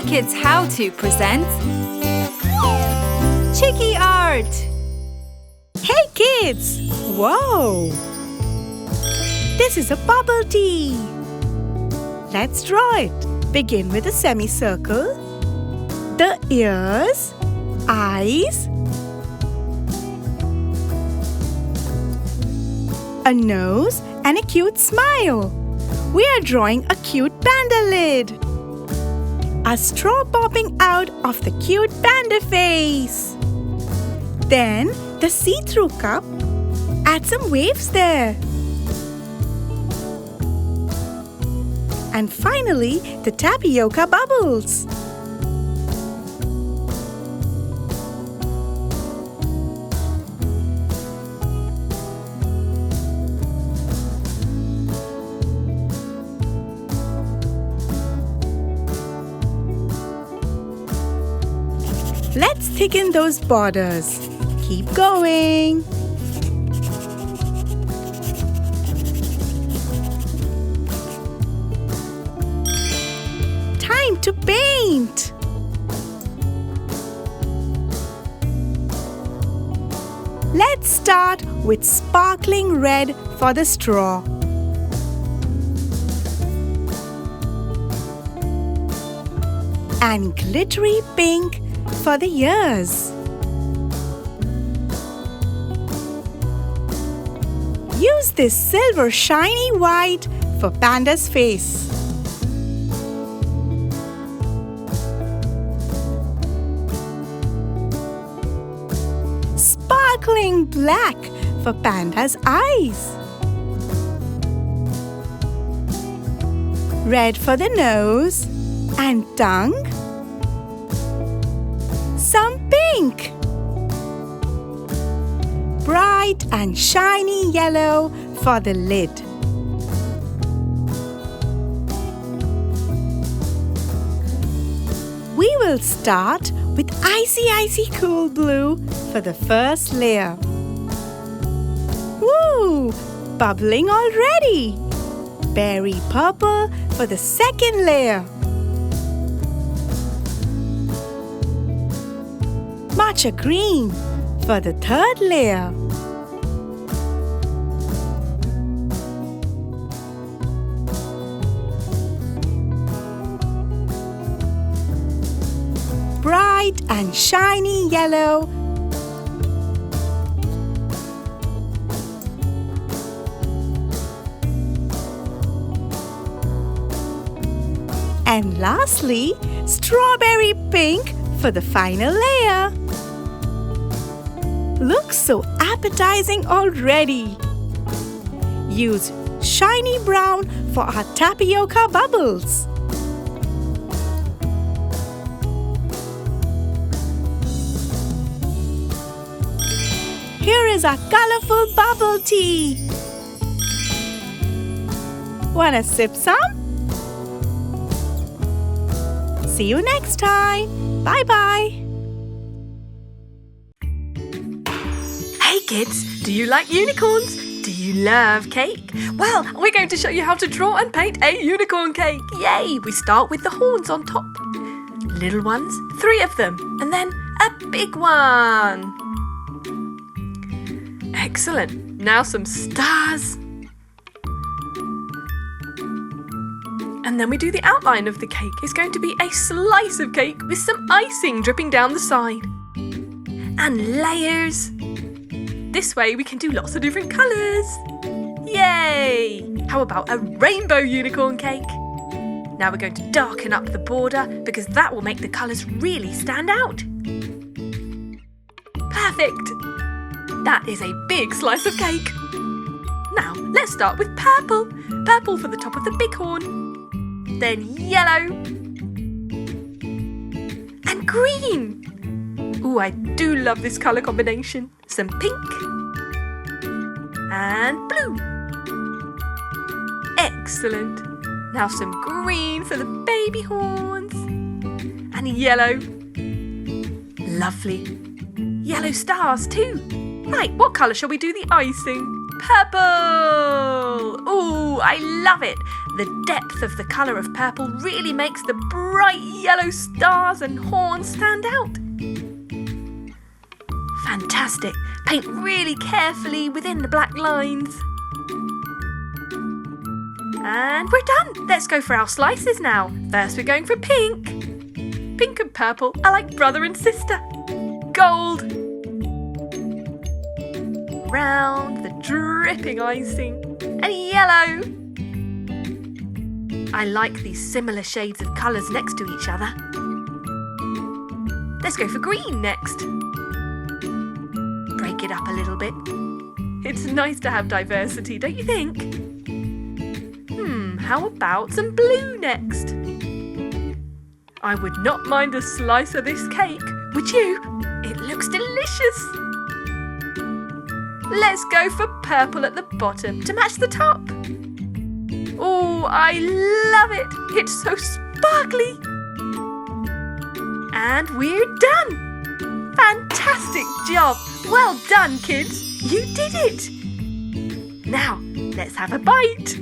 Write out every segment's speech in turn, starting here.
HooplaKidz How To presents Chiki Art! Hey kids! Whoa! This is a bubble tea. Let's draw it. Begin with a semicircle. The ears, eyes, a nose and a cute smile. We are drawing a cute panda lid. A straw popping out of the cute panda face. Then the see-through cup. Add some waves there. And finally, the tapioca bubbles. Let's thicken those borders. Keep going. Time to paint. Let's start with sparkling red for the straw. And glittery pink for the ears. Use this silver shiny white for Panda's face. Sparkling black for Panda's eyes. Red for the nose and tongue. Some pink. Bright and shiny yellow for the lid. We will start with icy cool blue for the first layer. Woo! Bubbling already. Berry purple for the second layer. Matcha green for the third layer. Bright and shiny yellow. And lastly, strawberry pink for the final layer. Looks so appetizing already. Use shiny brown for our tapioca bubbles. Here is our colorful bubble tea. Wanna sip some? See you next time. Bye-bye. Hey kids, do you like unicorns? Do you love cake? Well, we're going to show you how to draw and paint a unicorn cake. Yay! We start with the horns on top. Little ones, 3 of them, and then a big one. Excellent. Now some stars. And then we do the outline of the cake. It's going to be a slice of cake with some icing dripping down the side. And layers. This way we can do lots of different colours. Yay! How about a rainbow unicorn cake? Now we're going to darken up the border because that will make the colours really stand out. Perfect! That is a big slice of cake. Now let's start with purple. Purple for the top of the big horn. Then yellow. And green. Ooh, I do love this colour combination. Some pink. And blue. Excellent. Now some green for the baby horns. And yellow. Lovely. Yellow stars too. Right, what colour shall we do the icing? Purple! Ooh, I love it. The depth of the colour of purple really makes the bright yellow stars and horns stand out. Fantastic! Paint really carefully within the black lines. And we're done! Let's go for our slices now. First we're going for pink. Pink and purple are like brother and sister. Gold. Round the dripping icing. And yellow. I like these similar shades of colours next to each other. Let's go for green next. Break it up a little bit. It's nice to have diversity, don't you think? How about some blue next? I would not mind a slice of this cake, would you? It looks delicious. Let's go for purple at the bottom to match the top. Oh, I love it. It's so sparkly. And we're done. Fantastic job. Well done, kids. You did it. Now, let's have a bite.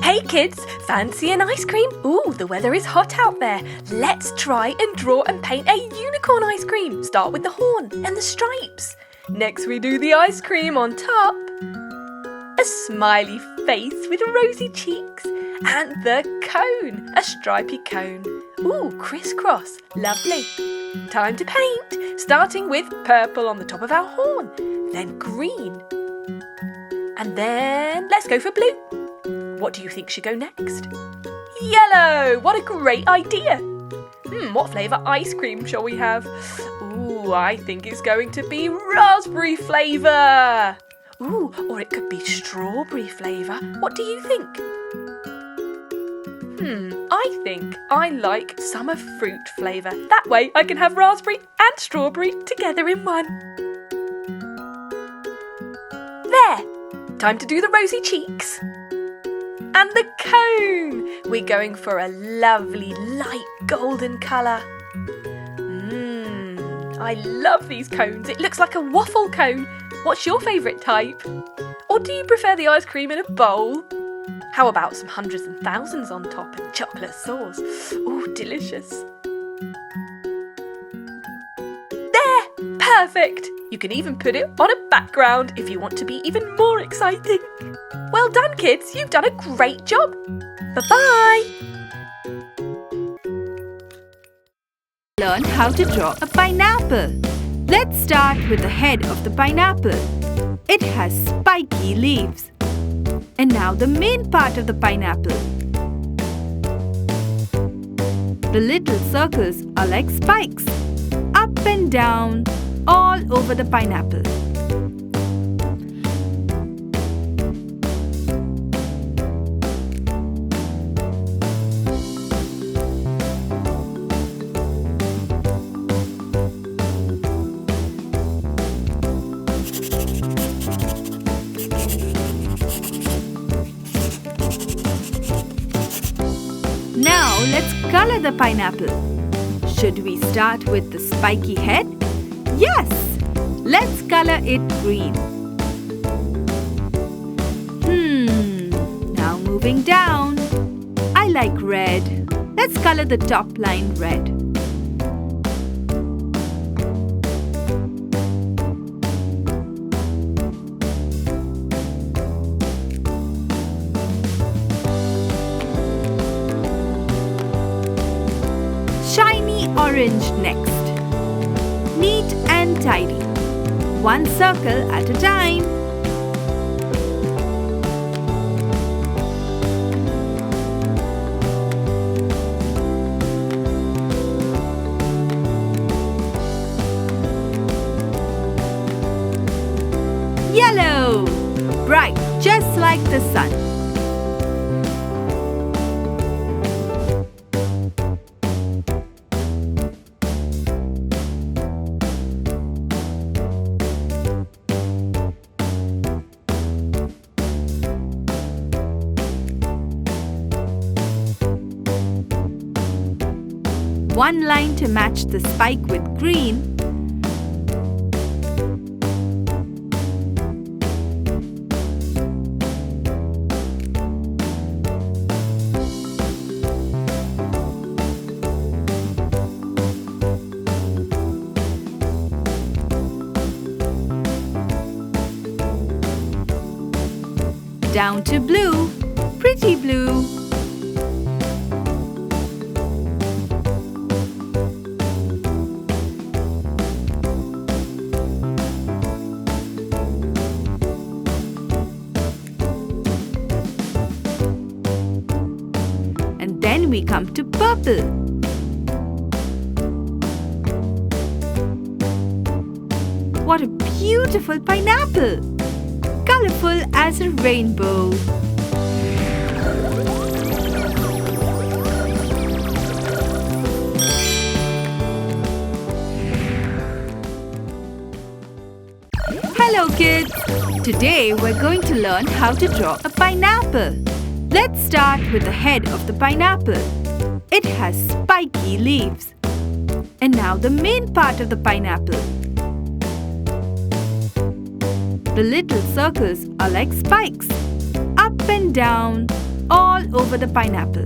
Hey kids, fancy an ice cream? Ooh, the weather is hot out there. Let's try and draw and paint a unicorn ice cream. Start with the horn and the stripes. Next we do the ice cream on top. A smiley face with rosy cheeks. And the cone, a stripy cone. Ooh, crisscross, lovely. Time to paint, starting with purple on the top of our horn, then green. And then let's go for blue. What do you think should go next? Yellow! What a great idea! What flavour ice cream shall we have? Ooh, I think it's going to be raspberry flavour! Ooh, or it could be strawberry flavour. What do you think? I think I like summer fruit flavour. That way I can have raspberry and strawberry together in one. There! Time to do the rosy cheeks. And the cone! We're going for a lovely light golden colour. I love these cones. It looks like a waffle cone. What's your favourite type? Or do you prefer the ice cream in a bowl? How about some hundreds and thousands on top and chocolate sauce? Ooh, delicious. There! Perfect! You can even put it on a background if you want to be even more exciting. Well done, kids. You've done a great job. Bye-bye. Learn how to draw a pineapple. Let's start with the head of the pineapple. It has spiky leaves. And now the main part of the pineapple. The little circles are like spikes, up and down, all over the pineapple. Now let's color the pineapple. Should we start with the spiky head? Yes! Let's color it green. Now moving down. I like red. Let's color the top line red. Shiny orange next. Neat and tidy. One circle at a time. Yellow! Bright, just like the sun. One line to match the spike with green. Down to blue, pretty blue. And then we come to purple. What a beautiful pineapple! Colorful as a rainbow. Hello kids! Today we're going to learn how to draw a pineapple. Let's start with the head of the pineapple. It has spiky leaves. And now the main part of the pineapple. The little circles are like spikes, up and down, all over the pineapple.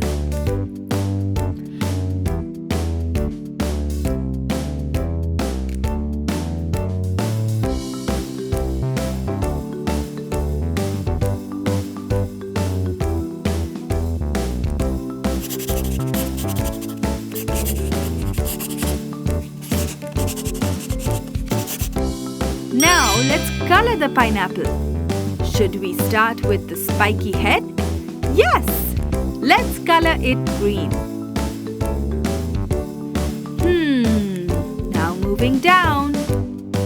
Now let's color the pineapple. Should we start with the spiky head? Yes! Let's color it green. Now moving down.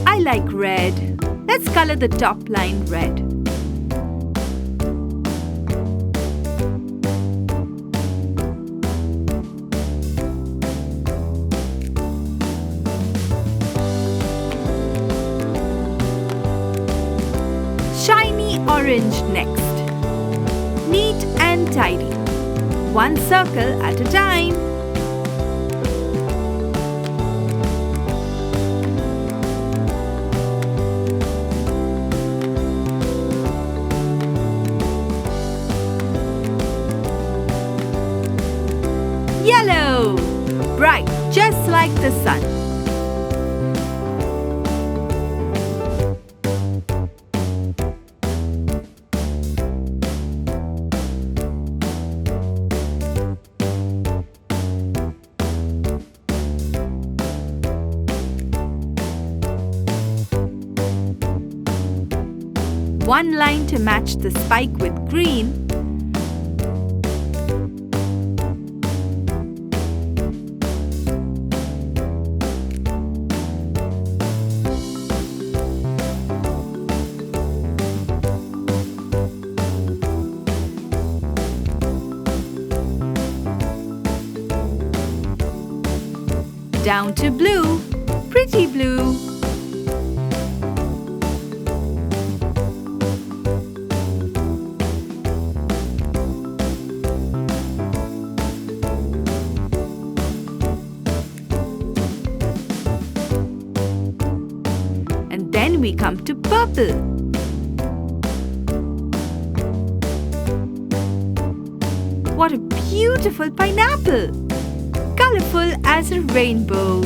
I like red. Let's color the top line red. Shiny orange next. Neat and tidy. One circle at a time. Yellow! Bright, just like the sun. One line to match the spike with green. Down to blue, pretty blue. And then we come to purple. What a beautiful pineapple! Colorful as a rainbow.